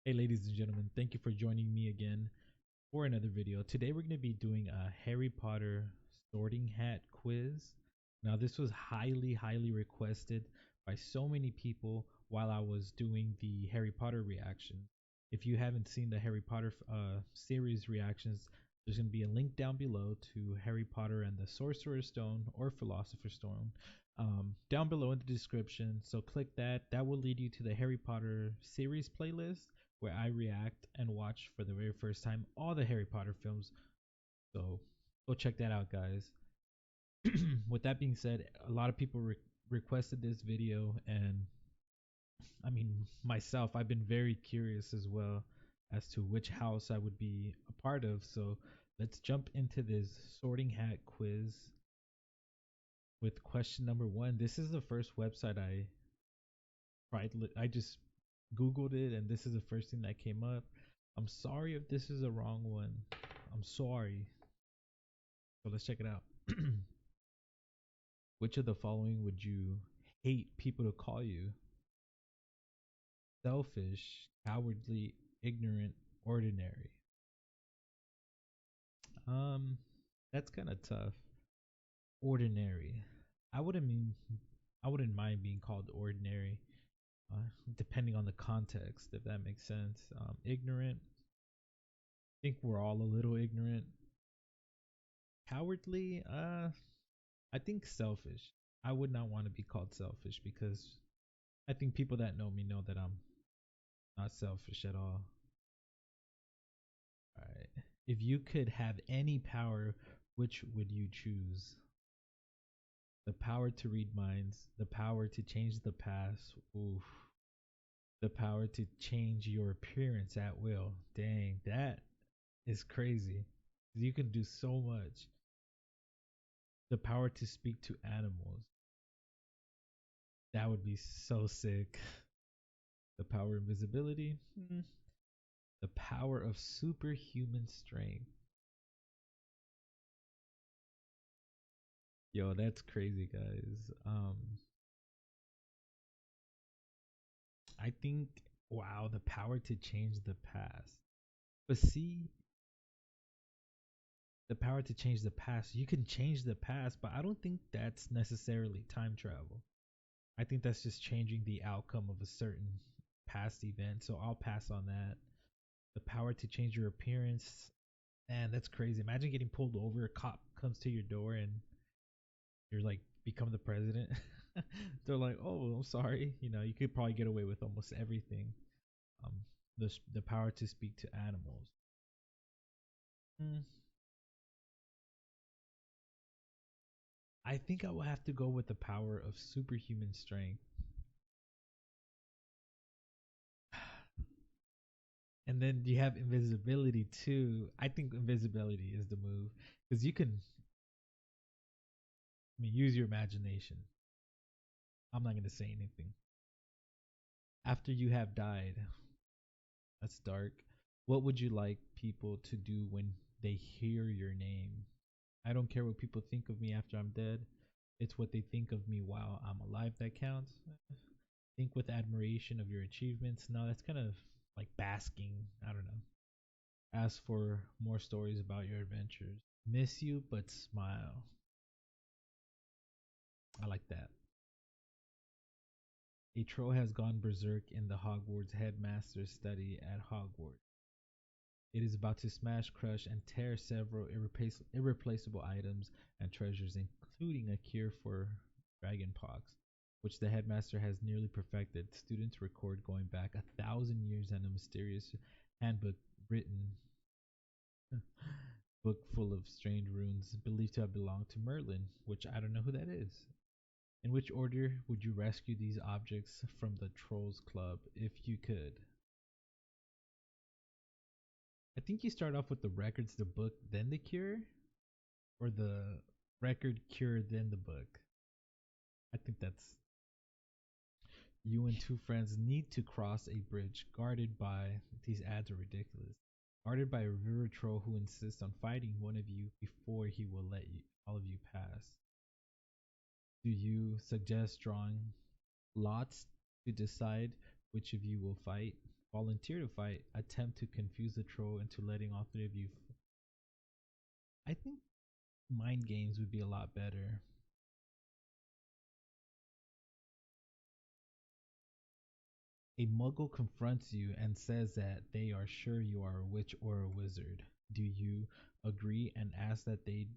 Hey, ladies and gentlemen, thank you for joining me again for another video. Today, we're going to be doing a Harry Potter sorting hat quiz. Now, this was highly requested by so many people while I was doing the Harry Potter reaction. If you haven't seen the Harry Potter series reactions, there's going to be a link down below to Harry Potter and the Sorcerer's Stone or Philosopher's Stone down below in the description. So click that. That will lead you to the Harry Potter series playlist where I react and watch for the very first time all the Harry Potter films. So go check that out, guys. With that being said, a lot of people requested this video, and I mean, myself, I've been very curious as well as to which house I would be a part of. So let's jump into this sorting hat quiz with question number one. This is the first website I tried. I just Googled it, and this is the first thing that came up. I'm sorry if this is a wrong one. I'm sorry. So let's check it out. Which of the following would you hate people to call you? Selfish, cowardly, ignorant, ordinary. Um, that's kind of tough. Ordinary. I wouldn't mean I wouldn't mind being called ordinary, depending on the context, if that makes sense. Ignorant. I think we're all a little ignorant. Cowardly. I think selfish. I would not want to be called selfish because I think people that know me know that I'm not selfish at all. All right. If you could have any power, which would you choose? The power to read minds, the power to change the past, oof, the power to change your appearance at will. Dang, that is crazy. You can do so much. The power to speak to animals. That would be so sick. The power of invisibility. The power of superhuman strength. Yo, that's crazy, guys. I think, wow, the power to change the past. But see, the power to change the past, you can change the past, but I don't think that's necessarily time travel. I think that's just changing the outcome of a certain past event. So I'll pass on that. The power to change your appearance, man, that's crazy. Imagine getting pulled over, a cop comes to your door and you're like become the president. They're like, oh, I'm sorry. You know, you could probably get away with almost everything. Um, the power to speak to animals. Mm, I think I will have to go with the power of superhuman strength. And then you have invisibility too. I think invisibility is the move because you can, I mean, use your imagination. I'm not gonna say anything. After you have died, that's dark. What would you like people to do when they hear your name? I don't care what people think of me after I'm dead. It's what they think of me while I'm alive that counts. Think with admiration of your achievements. No, that's kind of like basking. I don't know. Ask for more stories about your adventures. Miss you, but smile. I like that. A troll has gone berserk in the Hogwarts headmaster's study at Hogwarts. It is about to smash, crush, and tear several irreplaceable items and treasures, including a cure for dragonpox, which the headmaster has nearly perfected. Students record going back 1,000 years and a mysterious handbook written book full of strange runes believed to have belonged to Merlin, which I don't know who that is. In which order would you rescue these objects from the Trolls Club if you could? I think you start off with the records, the book, then the cure, or the record, cure, then the book. I think that's you and two friends need to cross a bridge guarded by these ads are ridiculous. Guarded by a river troll who insists on fighting one of you before he will let you all of you pass. Do you suggest drawing lots to decide which of you will fight? volunteer to fight, attempt to confuse the troll into letting all three of you. I think mind games would be a lot better. A muggle confronts you and says that they are sure you are a witch or a wizard. Do you agree and ask that they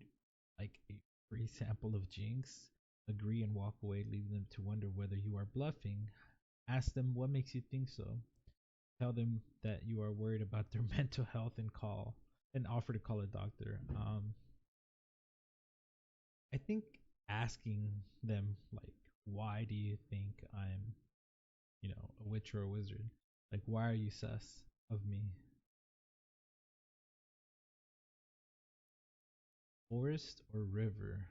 like a free sample of Jinx? Agree and walk away, leaving them to wonder whether you are bluffing. Ask them what makes you think so. Tell them that you are worried about their mental health and offer to call a doctor. I think asking them like, why do you think I'm, a witch or a wizard? Like, why are you sus of me? Forest or river?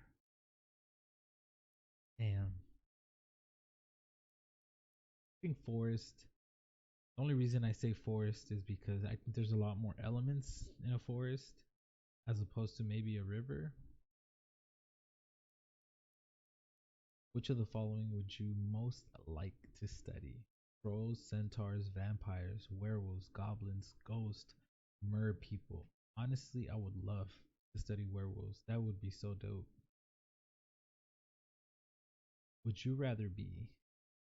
Damn. I think forest. The only reason I say forest is because I think there's a lot more elements in a forest as opposed to maybe a river. Which of the following would you most like to study? Trolls, centaurs, vampires, werewolves, goblins, ghosts, mer people. Honestly, I would love to study werewolves. That would be so dope. Would you rather be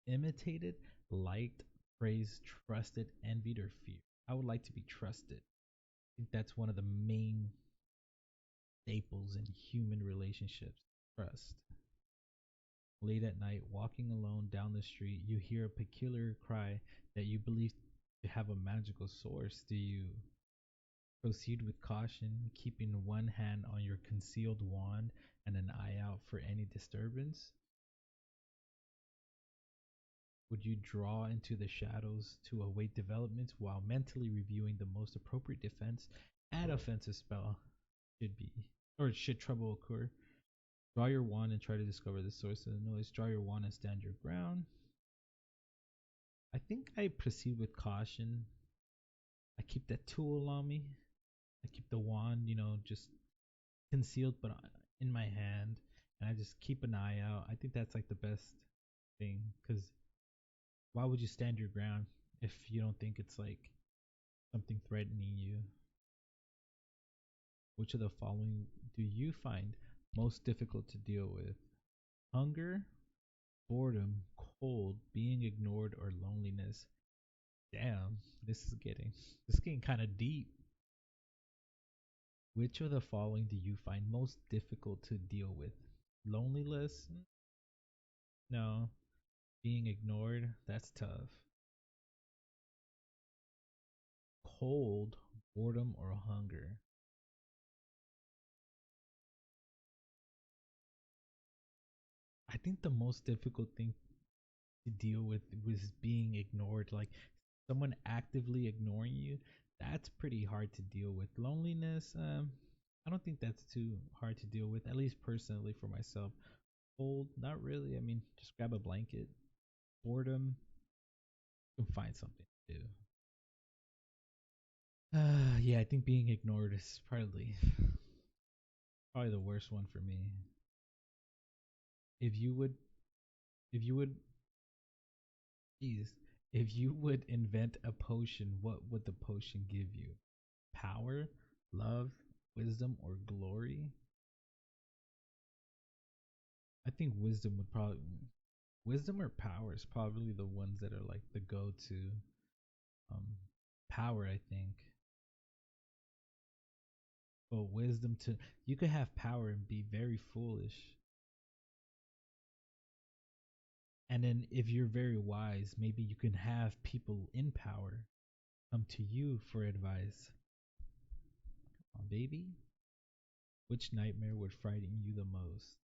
imitated, liked, praised, trusted, envied, or feared? I would like to be trusted. I think that's one of the main staples in human relationships. Trust. Late at night, walking alone down the street, you hear a peculiar cry that you believe to have a magical source. Do you proceed with caution, keeping one hand on your concealed wand and an eye out for any disturbance? Would you draw into the shadows to await developments while mentally reviewing the most appropriate defense and offensive spell should be or should trouble occur? Draw your wand and try to discover the source of the noise. Draw your wand and stand your ground. I think I proceed with caution. I keep that tool on me. I keep the wand, just concealed but in my hand, and I just keep an eye out. I think that's like the best thing because why would you stand your ground if you don't think it's like something threatening you? Which of the following do you find most difficult to deal with? Hunger, boredom, cold, being ignored, or loneliness? Damn, this is getting kind of deep. Which of the following do you find most difficult to deal with? Loneliness? No. Being ignored? That's tough. Cold, boredom, or hunger? I think the most difficult thing to deal with was being ignored. Like someone actively ignoring you, that's pretty hard to deal with. Loneliness, I don't think that's too hard to deal with, at least personally for myself. Cold, not really. I mean, just grab a blanket. Boredom, you can find something to do. Yeah, I think being ignored is probably the worst one for me. If you would, if you would, geez, if you would invent a potion, what would the potion give you? Power, love, wisdom, or glory? I think wisdom or power is probably the ones that are like the go-to. Um, Power, I think, but wisdom to you could have power and be very foolish, and then if you're very wise, maybe you can have people in power come to you for advice. Come on, baby. Which nightmare would frighten you the most?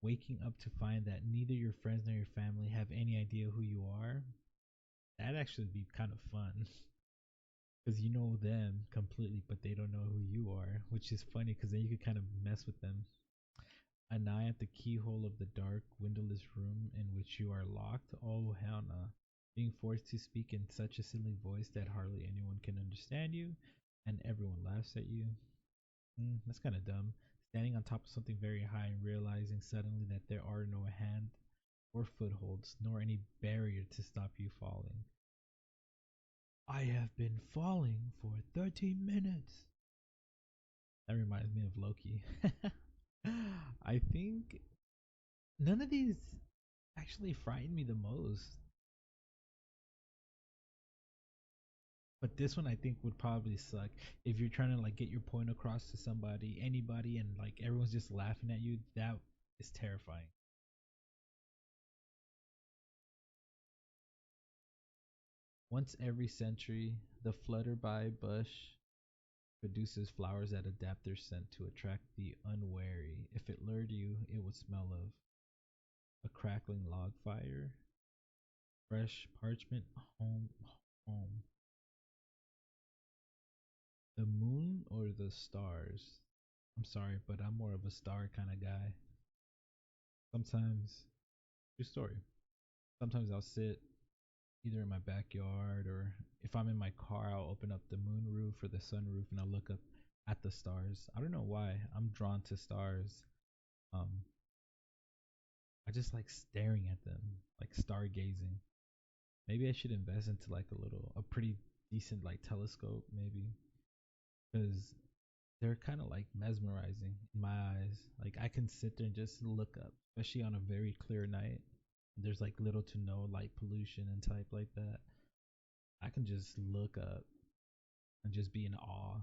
Waking up to find that neither your friends nor your family have any idea who you are? That'd actually be kind of fun. Because you know them completely, but they don't know who you are, which is funny because then you could kind of mess with them. An eye at the keyhole of the dark, windowless room in which you are locked? Oh, hell no. Being forced to speak in such a silly voice that hardly anyone can understand you and everyone laughs at you? That's kind of dumb. Standing on top of something very high and realizing suddenly that there are no hand or footholds, nor any barrier to stop you falling. I have been falling for 13 minutes. That reminds me of Loki. I think none of these actually frighten me the most. But this one I think would probably suck if you're trying to like get your point across to somebody, anybody, and like everyone's just laughing at you. That is terrifying. Once every century, the flutterby bush produces flowers that adapt their scent to attract the unwary. If it lured you, it would smell of a crackling log fire, fresh parchment, home, home. The moon or the stars? I'm sorry, but I'm more of a star kind of guy. Sometimes, true story. Sometimes I'll sit either in my backyard or if I'm in my car, I'll open up the moon roof or the sun roof and I'll look up at the stars. I don't know why I'm drawn to stars. Um, I just like staring at them, like stargazing. Maybe I should invest into like a pretty decent like telescope, maybe, because they're kind of like mesmerizing in my eyes. Like I can sit there and just look up, especially on a very clear night. There's like little to no light pollution and type like that. I can just look up and just be in awe.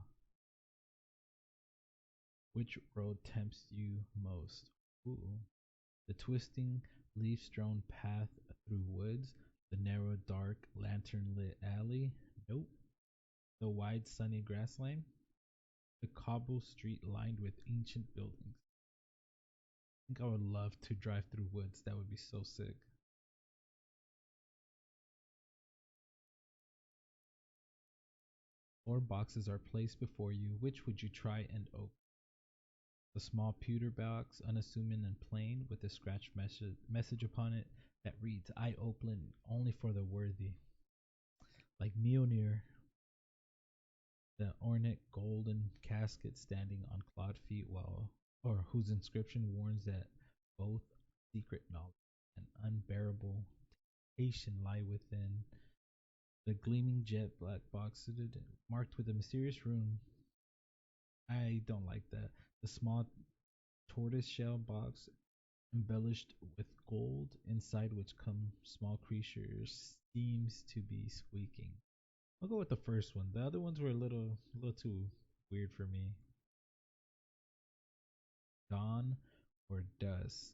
Which road tempts you most? Ooh. The twisting, leaf strewn path through woods, the narrow, dark, lantern lit alley? Nope. The wide, sunny grass lane? The cobble street lined with ancient buildings? I think I would love to drive through woods. That would be so sick. Four boxes are placed before you. Which would you try and open? The small pewter box, unassuming and plain, with a scratched message upon it that reads, I open only for the worthy. Like Mjolnir, the ornate golden casket standing on clawed feet, while or whose inscription warns that both secret knowledge and unbearable temptation lie within. The gleaming jet black box marked with a mysterious rune. I don't like that. The small tortoise shell box embellished with gold, inside which come small creatures, seems to be squeaking. I'll go with the first one. The other ones were a little too weird for me. Dawn or dusk?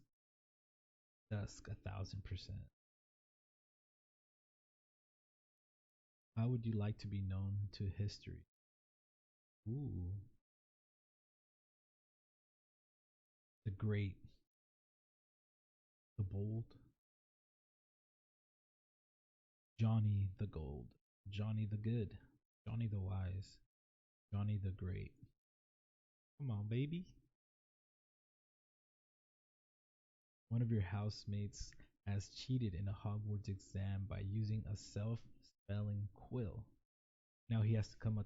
Dusk, 1,000%. How would you like to be known to history? Ooh, the great, the bold, Johnny the gold, Johnny the good, Johnny the wise, Johnny the great. Come on, baby. One of your housemates has cheated in a Hogwarts exam by using a self-spelling quill. Now he has to come up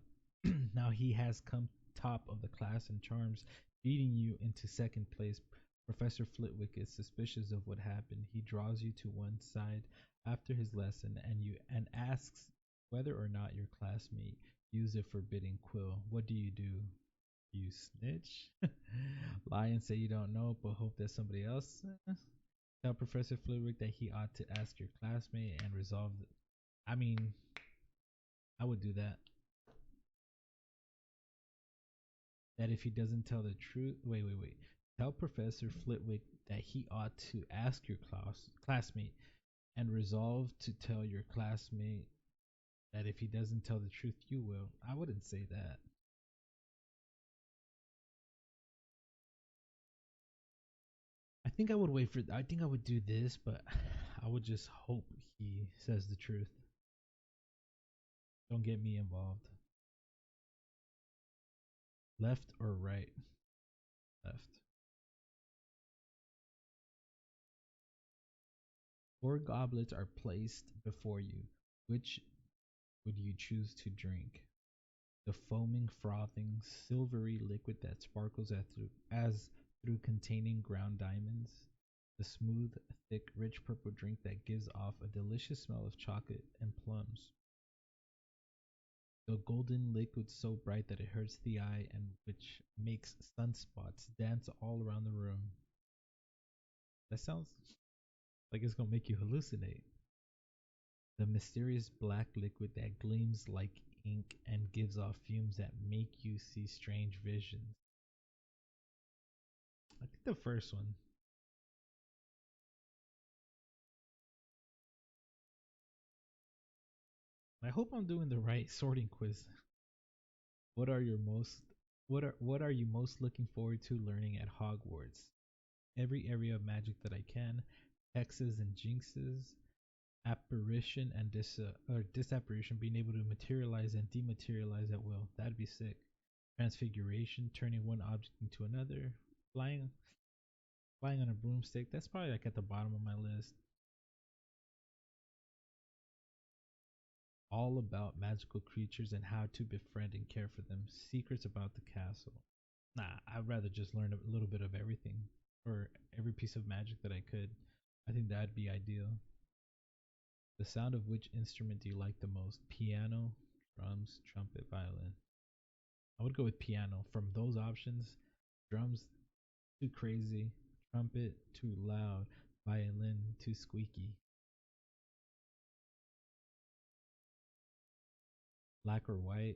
now he has come top of the class in charms, beating you into second place. Professor Flitwick is suspicious of what happened. He draws you to one side after his lesson and asks whether or not your classmate used a forbidden quill. What do? You snitch? Lie and say you don't know, but hope that somebody else tell Professor Flitwick that he ought to ask your classmate and resolve. I mean, I would do that. That if he doesn't tell the truth, wait. Tell Professor Flitwick that he ought to ask your classmate and resolve to tell your classmate that if he doesn't tell the truth, you will. I wouldn't say that. I think I would do this, but I would just hope he says the truth. Don't get me involved. Left or right? Left. Four goblets are placed before you. Which would you choose to drink? The foaming, frothing, silvery liquid that sparkles as through containing ground diamonds? The smooth, thick, rich purple drink that gives off a delicious smell of chocolate and plums? The golden liquid so bright that it hurts the eye and which makes sunspots dance all around the room. That sounds like it's gonna make you hallucinate. The mysterious black liquid that gleams like ink and gives off fumes that make you see strange visions. I think the first one. I hope I'm doing the right sorting quiz. What are your most what are you most looking forward to learning at Hogwarts? Every area of magic that I can, hexes and jinxes, apparition and disapparition, being able to materialize and dematerialize at will. That'd be sick. Transfiguration, turning one object into another, flying flying on a broomstick. That's probably like at the bottom of my list. All about magical creatures and how to befriend and care for them. Secrets about the castle. Nah, I'd rather just learn a little bit of everything or every piece of magic that I could. I think that'd be ideal. The sound of which instrument do you like the most? Piano, drums, trumpet, violin. I would go with piano. From those options, drums too crazy, trumpet too loud, violin too squeaky. Black or white?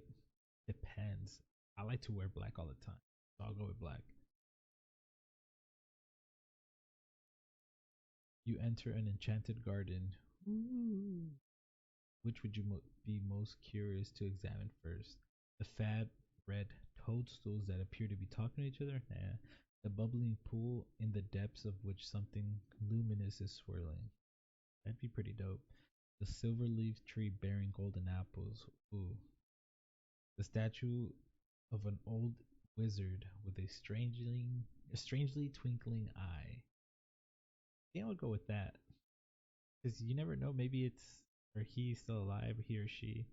Depends. I like to wear black all the time, so I'll go with black. You enter an enchanted garden. Ooh. Which would you be most curious to examine first? The fat red toadstools that appear to be talking to each other? Nah. The bubbling pool in the depths of which something luminous is swirling. That'd be pretty dope. The silver leaf tree bearing golden apples. Ooh. The statue of an old wizard with a strangely twinkling eye. I think I would go with that. Because you never know, maybe it's or he's still alive, he or she.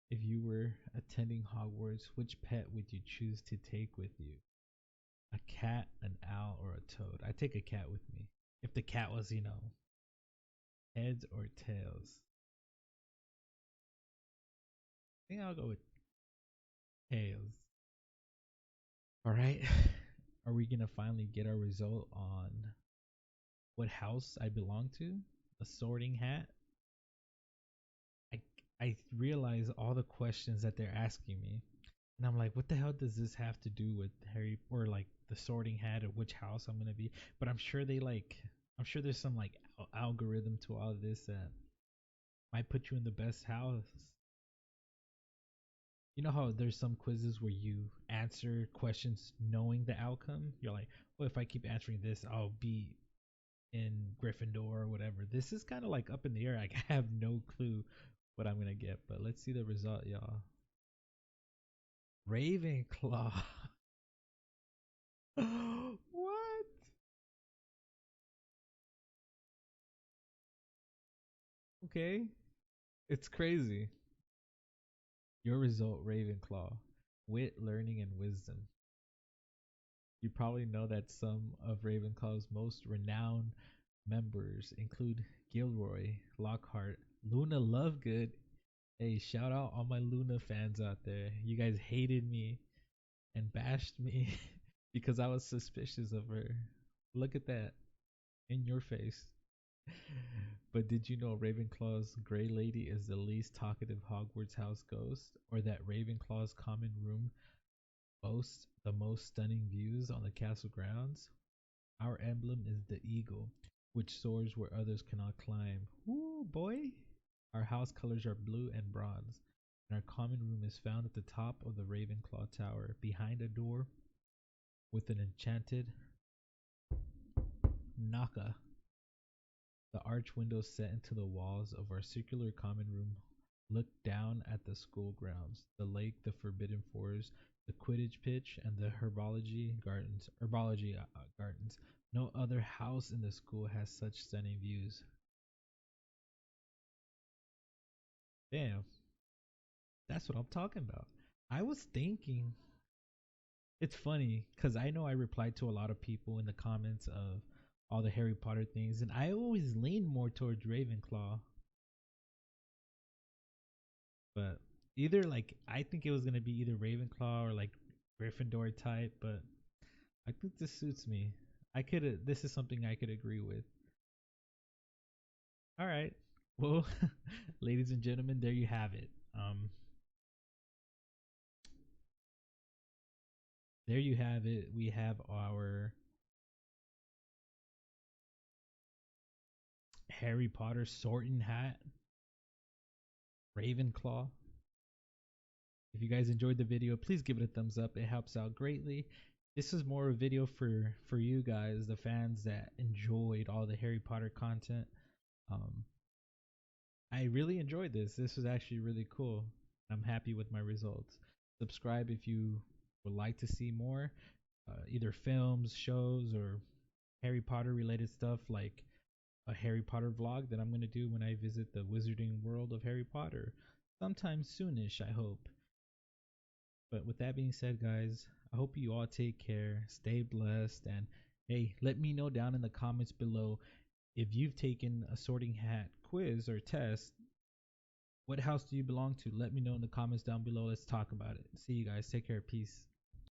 If you were attending Hogwarts, which pet would you choose to take with you? A cat, an owl, or a toad? I take a cat with me. If the cat was, heads or tails. I think I'll go with tails. All right. Are we gonna finally get our result on what house I belong to? A sorting hat. I I realize all the questions that they're asking me, and I'm like, what the hell does this have to do with Harry or like the sorting hat or which house I'm gonna be? But I'm sure there's some like algorithm to all of this that might put you in the best house. You know how there's some quizzes where you answer questions knowing the outcome? You're like, well, if I keep answering this, I'll be in Gryffindor or whatever. This is kind of like up in the air. Like, I have no clue what I'm gonna get, but let's see the result, y'all. Ravenclaw. What? Okay, it's crazy. Your result, Ravenclaw. Wit, learning, and wisdom. You probably know that some of Ravenclaw's most renowned members include Gilroy, Lockhart, Luna Lovegood. Hey, shout out all my Luna fans out there. You guys hated me and bashed me because I was suspicious of her. Look at that in your face. But did you know Ravenclaw's Grey Lady is the least talkative Hogwarts house ghost? Or that Ravenclaw's common room boasts the most stunning views on the castle grounds? Our emblem is the eagle, which soars where others cannot climb. Ooh, boy! Our house colors are blue and bronze, and our common room is found at the top of the Ravenclaw Tower, behind a door with an enchanted Naka. The arch windows set into the walls of our circular common room look down at the school grounds, the lake, the forbidden forest, the Quidditch pitch, and the herbology gardens. No other house in the school has such stunning views. Damn, that's what I'm talking about. I was thinking it's funny because I know I replied to a lot of people in the comments of all the Harry Potter things, and I always lean more towards Ravenclaw. But Either like I think it was gonna be either Ravenclaw or like Gryffindor type, but I think this suits me. I could. This is something I could agree with. All right. Well, ladies and gentlemen, there you have it. There you have it. We have our Harry Potter sorting hat, Ravenclaw. If you guys enjoyed the video, please give it a thumbs up. It helps out greatly. This is more a video for you guys, the fans that enjoyed all the Harry Potter content. Um, I really enjoyed this. This was actually really cool. I'm happy with my results. Subscribe if you would like to see more, either films, shows, or Harry Potter related stuff like a Harry Potter vlog that I'm going to do when I visit the wizarding world of Harry Potter sometime soonish, I hope. But with that being said, guys, I hope you all take care, stay blessed, and hey, let me know down in the comments below if you've taken a sorting hat quiz or test. What house do you belong to? Let me know in the comments down below. Let's talk about it. See you guys. Take care. Peace.